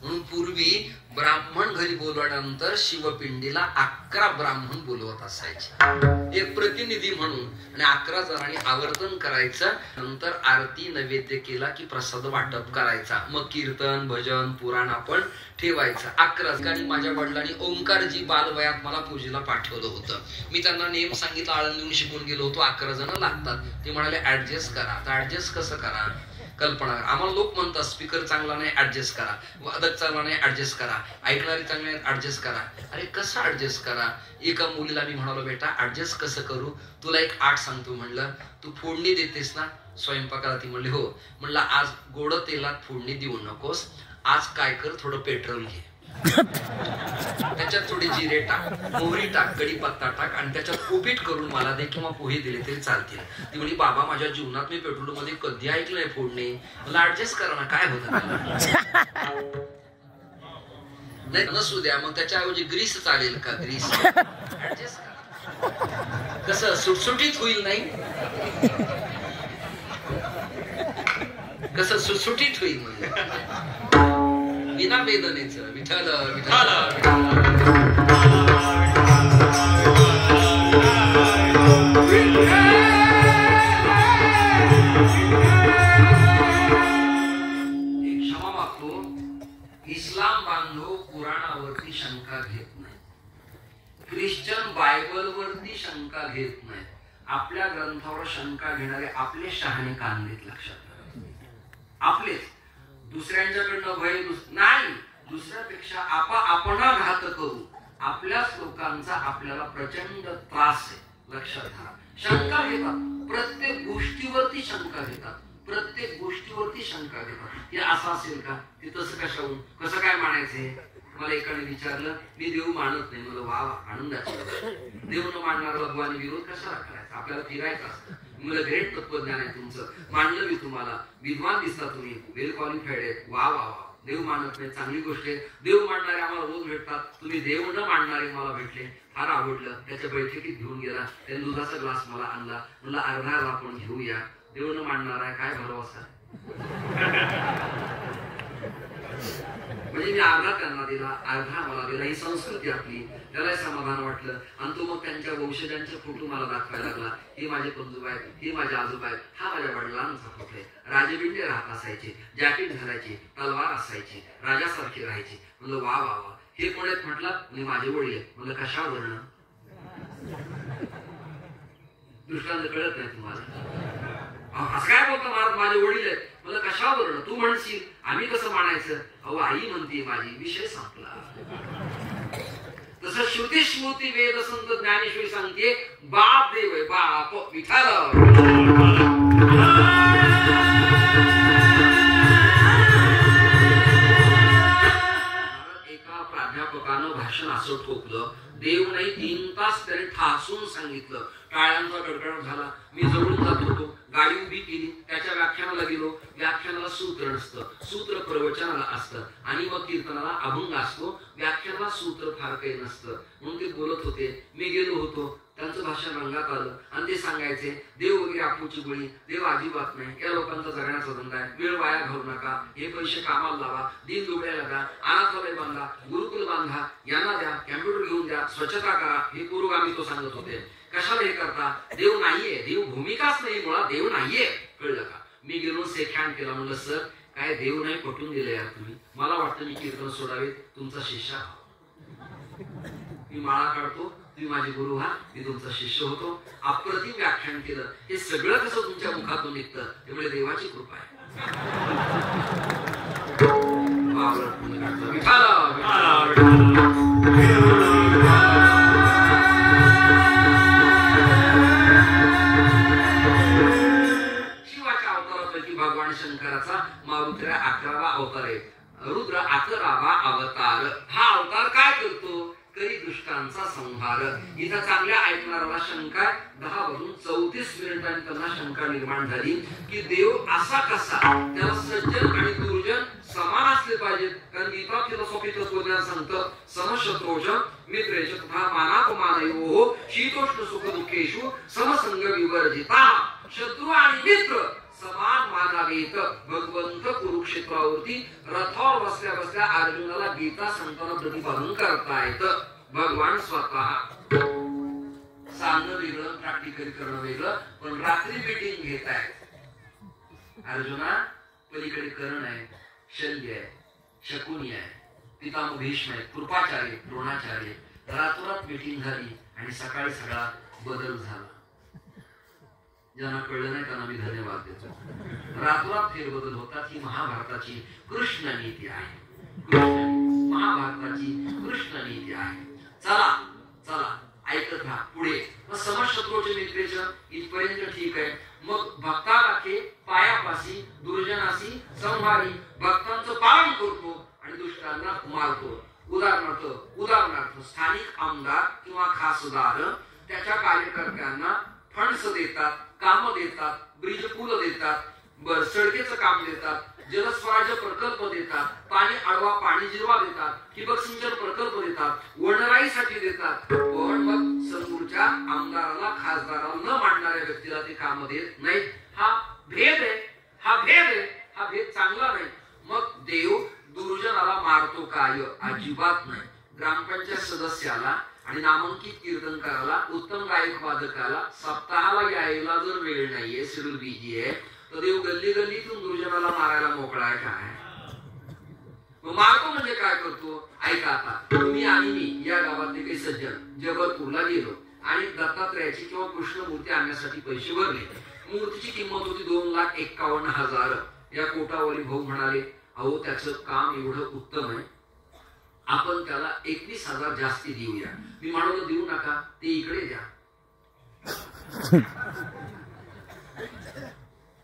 म्हणून पूर्वी ब्राह्मण घरी बोलवल्यानंतर शिवपिंडीला 11 ब्राह्मण बोलवत असायचे एक प्रतिनिधी म्हणून, आणि 11 जणांनी आवर्तन करायचं. नंतर आरती नैवेद्य केला की प्रसाद वाटप करायचा. मग कीर्तन भजन पुराण आपण ठेवायचं. 11 ठिकाणी माझ्या वडिलांनी ओंकारजी बालवयात मला पूजेला पाठवलं होतं. मी त्यांना नेम सांगितलं, आळंदीहून शिकून गेलो होतो. 11 जण लागतात. ते म्हणाले ऍडजस्ट करा. आता ऍडजस्ट कसं करा कल्पना. आम्हाला लोक म्हणतात स्पीकर चांगला नाही ऍडजस्ट करा, वादक चांगला नाही ऍडजस्ट करा, ऐकणारी चांगली ऍडजस्ट करा. अरे कसं ऍडजस्ट करा. एका मुलीला मी म्हणालो बेटा ऍडजस्ट कसं करू, तुला एक 8 सांगतो. म्हणलं तू फोडणी देतेस ना स्वयंपाकाला. ती म्हणली हो. म्हणलं आज गोड तेलात फोडणी देऊ नकोस. आज काय कर, थोडं पेट्रोल घे, त्याच्यात थोडी जिरे टाक, मोहरी टाक, कढीपत्ता टाक आणि त्याच्यात उपीट करून मला दे किंवा पोहे दिले तरी चालतील. ती म्हणजे बाबा माझ्या जीवनात मी पेट्रोल मध्ये कधी ऐकलंय फोडणी. मला ऍडजस्ट करा ना, काय होतं नाही नसू द्या. मग त्याच्याऐवजी ग्रीस चालेल का? ग्रीस ऍडजस्ट करा. कसं सुटसुटीत होईल नाही, कसं सुटसुटीत होईल म्हणजे विना वेदनेचं. विठ्ठल विठ्ठल क्षमा मागतो. इस्लाम बांधव पुराणावरती शंका घेत नाही, ख्रिश्चन बायबलवरती शंका घेत नाही. आपल्या ग्रंथावर शंका घेणारे आपले शहाणे कांदेत. लक्षात आपलेच. दुसऱ्यांच्याकडनं भय नाही. दुसऱ्यापेक्षा आपणा घात करू. आपल्याच लोकांचा आपल्याला प्रचंड त्रास आहे. लक्षात घ्या. शंका घेतात प्रत्येक गोष्टीवरती शंका घेतात. प्रत्येक गोष्टीवरती शंका घेतात. हे असं असेल का, ते तसं कशाहून, कसं काय मानायचंय. मला एकाने विचारलं, मी देव मानत नाही. मला वा आनंदाची. देव न मानणारा भगवान विरोध कशाला करायचा. आपल्याला फिरायचं असतं. मला ग्रेट तत्वज्ञान आहे तुमचं, मानलं मी तुम्हाला. विद्वान दिसता तुम्ही, वेल क्वालिफाईड आहेत. वा वा वा. देव मानत नाही चांगली गोष्ट आहे. देव मानणारे आम्हाला रोज भेटतात. तुम्ही देव न मानणारे मला भेटले, फार आवडलं. त्याच्या बैठकीत घेऊन गेला. त्याने दुधाचा ग्लास मला आणला. म्हणलं अर्धा आपण घेऊया. देव न मानणार आहे, काय भरोसा. म्हणजे मी अर्धा त्यांना दिला, अर्धा मला दिला. ही संस्कृती आपली. त्याला समाधान वाटलं. आणि तो मग त्यांच्या वंशजांचे फोटो मला दाखवायला लागला. हे माझे पंजोबा आहेत, हे माझे आजोबा आहेत, हा माझ्या वडिलांचा फोटो आहे. राजबिंडे राहत असायचे, जॅकेट घालायचे, तलवार असायची, राजासारखे राहायचे. म्हणलं वा वा वा. हे कोण आहेत म्हटलं, मी माझे वडील आहेत. म्हणलं कशावरनं. दृष्टांत कळत नाही तुम्हाला. असं काय बोलतो महाराज, माझे वडील आहेत. मला कशावरनं. तू म्हणशील आम्ही कसं मानायचं. अहो आई म्हणते माझी, विषय संपला. तसं श्रुती स्मृती वेद संत ज्ञानेश्वरी सांगते बाप देव आहे. बाप विठ्ठल. एका प्राध्यापकानं भाषण असं ठोकलं, देव नाही 3 तास त्याने ठासून सांगितलं. टाळ्यांचा कडकडाट झाला. मी जवळून जात होतो. गाडी उभी केली. त्याच्या व्याख्यानाला गेलो. व्याख्यानाला सूत्र नसतं, सूत्र प्रवचनाला असतं. आणि मग कीर्तनाला अभंग असतो. व्याख्यानाला सूत्र फार काही नसतं. म्हणून ते बोलत होते. मी गेलो होतो. त्यांचं भाषण रंगात आलं. आणि ते सांगायचे देव वगैरे आपूची गोळी, देव अजिबात नाही. या लोकांचा जगण्याचा धंदा आहे. वेळ वाया घालू नका. हे पैसे कामाला लावा. दिन दुबळ्याला द्या. अनाथालय बांधा, गुरुकुल बांधा, यांना द्या, कॅम्प्युटर घेऊन द्या, स्वच्छता करा. हे पुरोगामी तो सांगत होते. कशाला हे करता. देव नाहीये. देव भूमिकाच नाही. मुळात देव नाहीये. कळलं का. मी गेलो सेख्यान केला. म्हणलं सर काय देव नाही पटवून दिलं यार तुम्ही. मला वाटतं मी कीर्तन सोडावे. तुमचा शिष्य मी माळा काढतो. तुम्ही माझे गुरु व्हा. मी तुमचा शिष्य होतो. अप्रतिम व्याख्यान केलं. हे सगळं कसं तुमच्या मुखातून निघतं. त्यामुळे देवाची कृपा आहे. शिवाच्या अवतारापैकी भगवान शंकराचा मारुद्र 11वा अवतार आहे. रुद्र 11वा अवतार. हा अवतार काय करतो. करी दुष्टांचा संहार. इथं चांगल्या ऐकणाऱ्याला शंका 10 वरून 34 मिनिटांनी त्यांना शंका निर्माण झाली की देव असा कसा. त्याला सज्जन आणि दुर्जन समान असले पाहिजेत. कारण गीता फिलॉसॉफी तत्वज्ञान सांगतं समशत्रोजन मित्रेश तथा मानापमानयोः शीतोष्ण सुख दुःखेषु समसंग विवर्जिता. शत्रू आणि मित्र समान मानावेत. भगवंत कुरुक्षेत्रावरती रथावर बसल्या बसल्या अर्जुनाला गीता सांगताना प्रतिपादन करता येतं. भगवान स्वतः सांगणं वेगळं, प्रॅक्टिकली करणं वेगळं, पण रात्री मीटिंग घेत आहेत. अर्जुना, पलीकडे कर्ण आहे, शल्य आहे, शकुनी आहे, पितामह भीष्म आहे, कृपाचार्य, द्रोणाचार्य. रातोरात मीटिंग झाली आणि सकाळी सगळा बदल झाला. ज्यांना कळलं नाही त्यांना मी धन्यवाद देतो. रातोरात फेरबदल होतात. ही महाभारताची कृष्ण नीती आहे. महाभारताची कृष्ण नीती आहे. चला चला ऐकत राहा. पुढे मग समशत्रूचे मित्रेचं इथपर्यंत ठीक आहे. मग भक्ता राखे पायापाशी, दुर्जनाशी संहारी. भक्तांचं पालन करतो आणि दुष्टांना मारतो. उदाहरणार्थ स्थानिक आमदार किंवा खासदार त्याच्या कार्यकर्त्यांना फंड्स देतात, काम देतात, ब्रिज पूल देतात, सडकेचं काम देतात, जलस्वराज्य प्रकल्प देतात, पाणी अडवा पाणी जिरवा देतात, ठिबक सिंचन प्रकल्प देतात, वनराईसाठी देतात. पण मग समोरच्या आमदाराला, खासदाराला न मांडणाऱ्या व्यक्तीला ते काम देत नाहीत. हा भेद आहे. हा भेद चांगला नाही. मग देव दुर्जनाला मारतो काय? अजिबात नाही. ग्रामपंचायत सदस्याला आणि नामांकित कीर्तनकाराला, उत्तम गायक वादकाला सप्ताहाला यायला जर वेळ नाहीये, शेड्यूल बिझी आहे, तर देव गल्ली गल्लीतून दुर्जनाला मारायला मोकळा आहे काय? मग मारतो म्हणजे काय करतो? ऐका आता. तुम्ही आणि मी या गावातले काही सज्जन जबलपूरला गेलो आणि दत्तात्रयाची किंवा कृष्ण मूर्ती आणण्यासाठी पैसे भरले. मूर्तीची किंमत होती 2,51,000. या कोटावली भाऊ म्हणाले, अहो त्याचं काम एवढं उत्तम आहे, आपण त्याला 21,000 जास्ती देऊया. मी म्हणालो देऊ नका, ते इकडे द्या.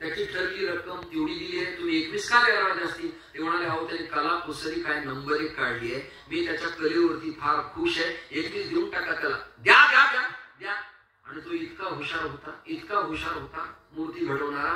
त्याची ठरली रक्कम तेवढी दिली आहे, तुम्ही 21 का द्यायला जास्ती? ते म्हणाले, अहो त्याने कला कुसरी काय नंबर 1 काढली आहे, मी त्याच्या कलेवरती फार खुश आहे, 21 देऊन टाका त्याला. द्या द्या द्या द्या. आणि तो इतका हुशार होता मूर्ती घडवणारा.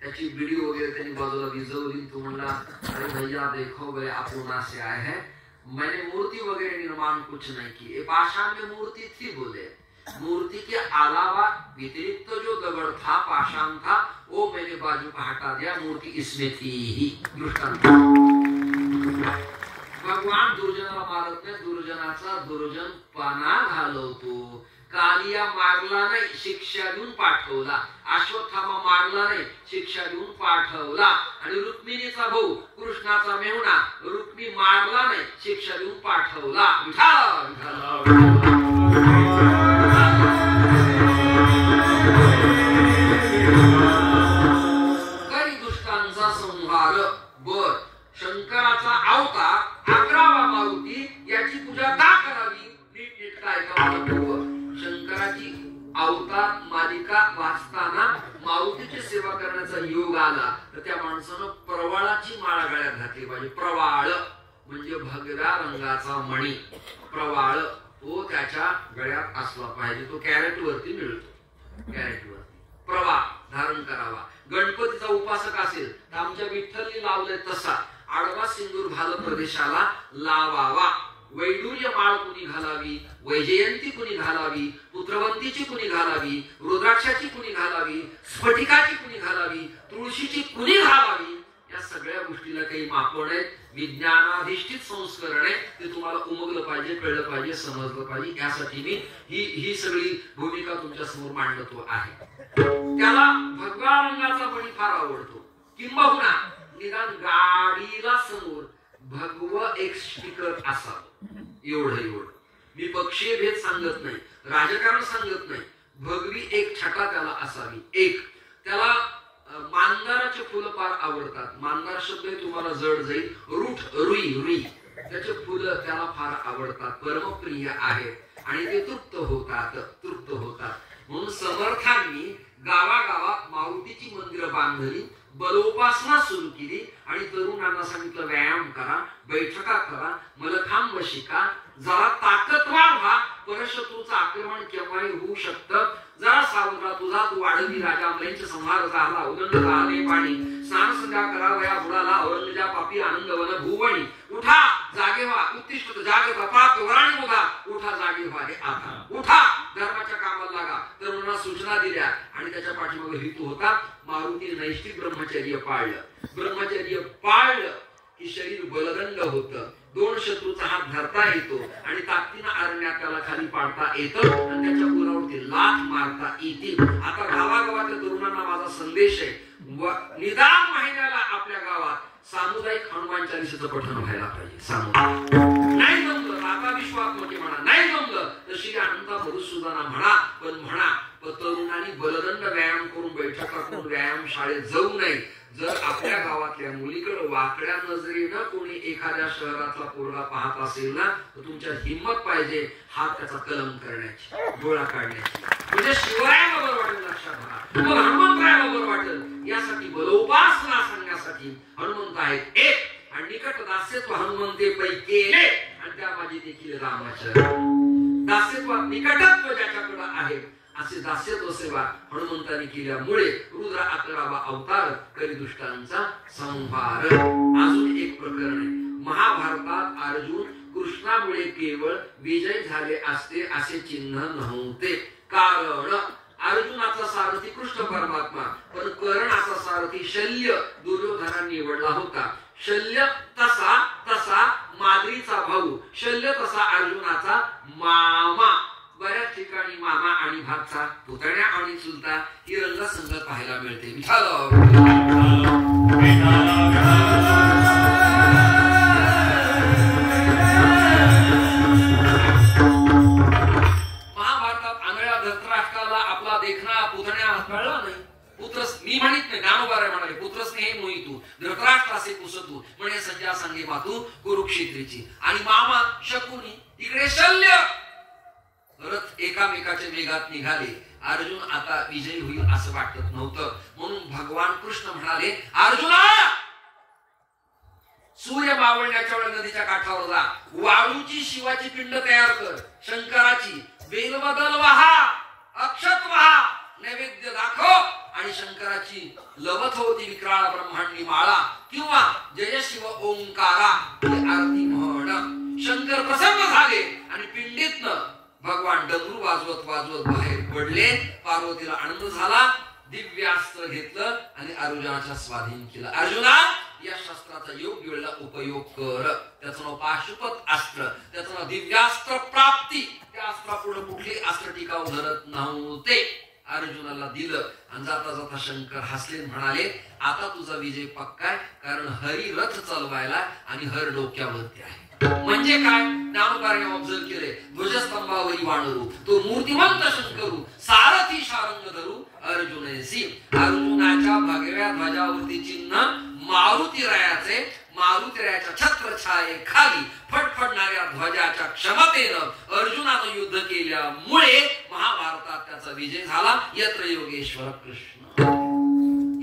त्याची व्हिडिओ वगैरे त्यांनी बाजूला विजवली. तो म्हणला, अरे भैया देखो गए अपना से आए हैं, मैंने मूर्ति वगैरह निर्माण कुछ नहीं की. ये पाषाण में मूर्ति थी बोले, मूर्ति के अलावा व्यतिरिक्त जो दगड़ था, पाषाण था, वो मैंने बाजू का हटा दिया, मूर्ति इसमें थी ही. दृष्टांत. भगवान दुर्जनाला मारत नाही, दुर्जनाचा दुर्जनपणा घालवतो. कालिया मारला नाही, शिक्षा देऊन पाठवला. अश्वत्थामा मारला नाही, शिक्षा देऊन पाठवला. आणि रुक्मिणीचा भाऊ कृष्णाचा मेहुणा रुक्मी मारला नाही, शिक्षा देऊन पाठवला. करी दुष्टांचा संहार. बर, शंकराचा अवतार 11वा मारुती, याची पूजा का करावी? नीट काय शंकराची अवतार मालिका वाचताना मारुतीची सेवा करण्याचा योग आला तर त्या माणसानं प्रवाळाची माळा गळ्यात घातली पाहिजे. प्रवाळ म्हणजे भगव्या रंगाचा मणी. प्रवाळ तो त्याच्या गळ्यात असला पाहिजे. तो कॅरेट वरती मिळतो. कॅरेट वरती प्रवाळ धारण करावा. गणपतीचा उपासक असेल तर आमच्या विठ्ठलनी लावलंय तसा आडवा सिंदूर भाल प्रदेशाला लावावा. वैडूर्य माळ कुणी घालावी, वैजयंती कुणी घालावी, पुत्रवंतीची कुणी घालावी, रुद्राक्षाची कुणी घालावी, स्फटिकाची कुणी घालावी, तुळशीची कुणी घालावी, या सगळ्या गोष्टीला काही मापण आहेत. विज्ञानाधिष्ठित संस्करण आहे. ते तुम्हाला उमगलं पाहिजे, कळलं पाहिजे, समजलं पाहिजे. यासाठी मी ही सगळी भूमिका तुमच्या समोर मांडतो आहे. त्याला भगवा रंगाचा मणी फार आवडतो. किंबहुना निदान गाडीला समोर भगव एक स्टिकर असावं. एवढं मी पक्षीय भेद सांगत नाही, राजकारण सांगत नाही. भगवी एक छटा त्याला असावी. एक त्याला मांदाराचे फुलं फार आवडतात. मांदार शब्द तुम्हाला जड जाईल. रुई त्याचे फुलं त्याला फार आवडतात, परमप्रिय आहेत आणि ते तृप्त होतात. म्हणून समर्थांनी गावागावात मारुतीची मंदिरं बांधली, बलोपासना सुरू केली आणि तरुणांना सांगितलं व्यायाम करा, बैठका करा, मलखांब शिका, जरा ताकदवार व्हा. परशत्रूचं आक्रमण केव्हाही होऊ शकतं. जरा सावध तुझा तू वाढवी राजा अमलेंचे संहार झाला. उदंड झाले पाणी स्नान संध्या करावया बुडाला. औरंगजा पापी आनंद वन भुवणी. उठा जागे व्हा, उत्तिष्ठ जागे प्रपात वराणी मुधा. उठा जागे व्हा रे आता. उठा धर्माच्या कामाला लागा. तरुणांना सूचना दिल्या आणि त्याच्या पाठीमागे हेतू होता. मारुती नैष्ठिक ब्रह्मचर्य पाळलं. ब्रह्मचर्य पाळलं की शरीर बल होतं. दोन शत्रूचा हात धरता येतो आणि ताकदीनं अरण्यात त्याला खाली पाडता येतं आणि त्याच्या पोरावरती लाथ मारता येतील. आता गावागावातल्या तरुणांना माझा संदेश आहे, निदान महिन्याला आपल्या गावात सामुदायिक हनुमान चालीसाचं पठण व्हायला पाहिजे. सामुदायिक नाही जमलं आता विश्वास मोठे म्हणा, नाही जमलं तर श्री अनंत मधुसूदना म्हणा, पण म्हणा. पण तरुणांनी बलदंड व्यायाम करून बैठका करून व्यायाम शाळेत जाऊ नये. जर आपल्या गावातल्या मुलीकडे वाकड्या नजरेनं कोणी एखाद्या शहरातला पोरगा पाहत असेल ना, तर तुमच्या हिंमत पाहिजे हात त्याचा कलम करण्याची, डोळा काढण्याची. म्हणजे शिवरायाला बरं वाटेल, लक्षात घ्या. मग हनुमंतरायाला बरं वाटेल. यासाठी बलोपासना सांगण्यासाठी हनुमंत आहेत एक, आणि निकट दास्यत्व हनुमंते पै केले, आणि त्या माझी देखील रामाच्या दास्यत्वात निकटत्व ज्याच्याकडे आहे असे दास्यत्व सेवा हनुमंतांनी केल्यामुळे रुद्र 11वा अवतार करी दुष्टांचा संहार. अजून एक प्रकरण आहे. महाभारतात अर्जुन कृष्णामुळे केवळ विजय झाले असते असे चिन्ह नव्हते. कारण अर्जुनाचा सारथी कृष्ण परमात्मा, पण कर्णाचा सारथी शल्य दुर्योधनाने निवडला होता. शल्य तसा माद्रीचा भाऊ, शल्य तसा अर्जुनाचा मामा. बऱ्याच ठिकाणी मामा आणि भाचा, पुतण्या आणि चुलता ही रंगसंगत पाहायला मिळते. महाभारतात आंधळ्या धृतराष्ट्राला आपला देखणा पुतण्या कळला नाही. पुत्रस मी म्हणत नाही, ज्ञानोबा म्हणाले पुत्रस हे मोही तू धृतराष्ट्रासे पुसतू म्हणे संज्ञा सांगे मातू कुरुक्षेत्रीची. आणि मामा शकुनी, इकडे शल्य. रथ एकामेकाच्या वेगात निघाले. अर्जुन आता विजयी होईल असं वाटत नव्हतं. म्हणून भगवान कृष्ण म्हणाले, अर्जुना सूर्य मावळण्याच्या वेळेला नदीच्या काठावर जा, वाळूची शिवाची पिंड तयार कर, शंकराची बेलबदल वाहा, अक्षत वाहा, नैवेद्य दाखव, आणि शंकराची लवत होती विक्राळ ब्रह्मांडी माळा किंवा जय शिव ओंकारा आरती म्हण. शंकर प्रसन्न झाले आणि पिंडीतनं भगवान डमरू वाजवत वाजवत बाहेर पडले. पार्वतीला आनंद झाला. दिव्यास्त्र घेतलं आणि अर्जुनाच्या स्वाधीन केलं. अर्जुना या शस्त्राचा योग्य वेळेला उपयोग कर. त्याचं नाव पाशुपत अस्त्र, त्याचं नाव दिव्यास्त्र प्राप्ती. त्या अस्त्रापुढे कुठली अस्त्र टिकाऊ धरत नव्हते. अर्जुनाला दिलं आणि जाता जाता शंकर हसले म्हणाले, आता तुझा विजय पक्का आहे, कारण हरी रथ चालवायला आणि हर डोक्यावरती आहे. म्हणजे काय? ज्ञानोबाने ऑब्झर्व केले. ध्वजस्तंभावरी वाणरू तो मूर्तिमंत शंकरू, सारथी शारंग धरू अर्जुनसी. अर्जुनाच्या भगव्या ध्वजावरती चिन्ह मारुतीरायाचे. मारुतीरायाच्या छत्रछाये खाली फटफडणाऱ्या ध्वजाच्या क्षमतेनं अर्जुनानं युद्ध केल्यामुळे महाभारतात त्याचा विजय झाला. यत्र योगेश्वर कृष्ण.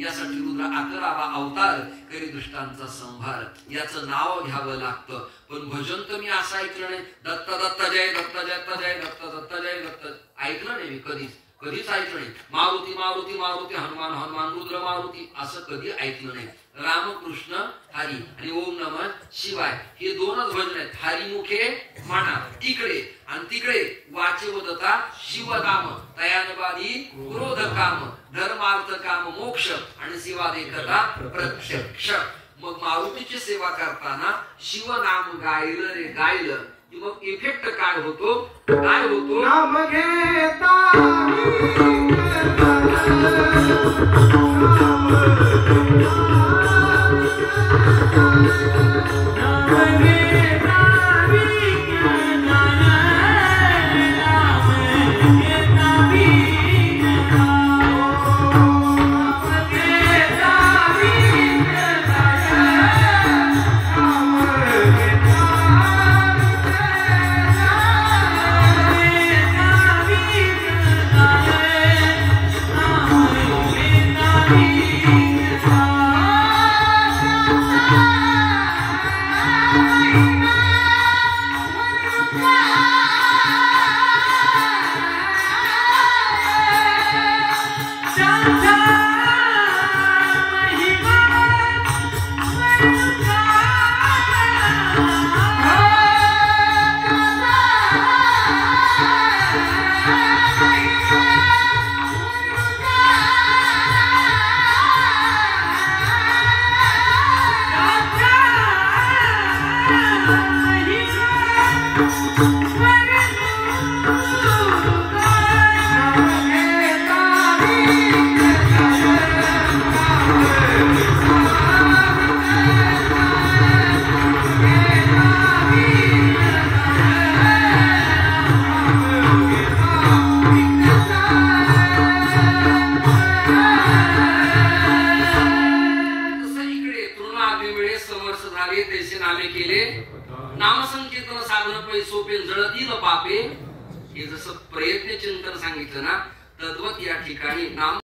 यासाठी रुद्र 11वा अवतार करी दुष्टांचा संहार. याचं नाव घ्यावं लागतं. पण भजन तर मी असं ऐकलं नाही, दत्त दत्त जय दत्त दत्त जय दत्त दत्त जय दत्त ऐकलं नाही मी कधीच ऐकलं नाही. मारुती मारुती मारुती, हनुमान हनुमान, रुद्र मारुती असं कधी ऐकलं नाही. रामकृष्ण हरी आणि ओम नमः शिवाय हे दोनच भजन आहेत. हरिमुखे म्हणा तिकडे आणि तिकडे वाचे वदता शिवनाम, तयानबाधी क्रोध काम, धर्मार्थ काम मोक्ष, आणि शिवा देखता प्रत्यक्ष. मग मारुतीची सेवा करताना शिवनाम गायलं रे गायलं की मग इफेक्ट काय होतो? नाम घेता Yeah. वर्ष झाले तैसे नामे केले नामसंकीर्तन साधन पै सोपे जळतील पापे. हे जसं प्रयत्न चिंतन सांगितलं ना, तद्वत या ठिकाणी नाम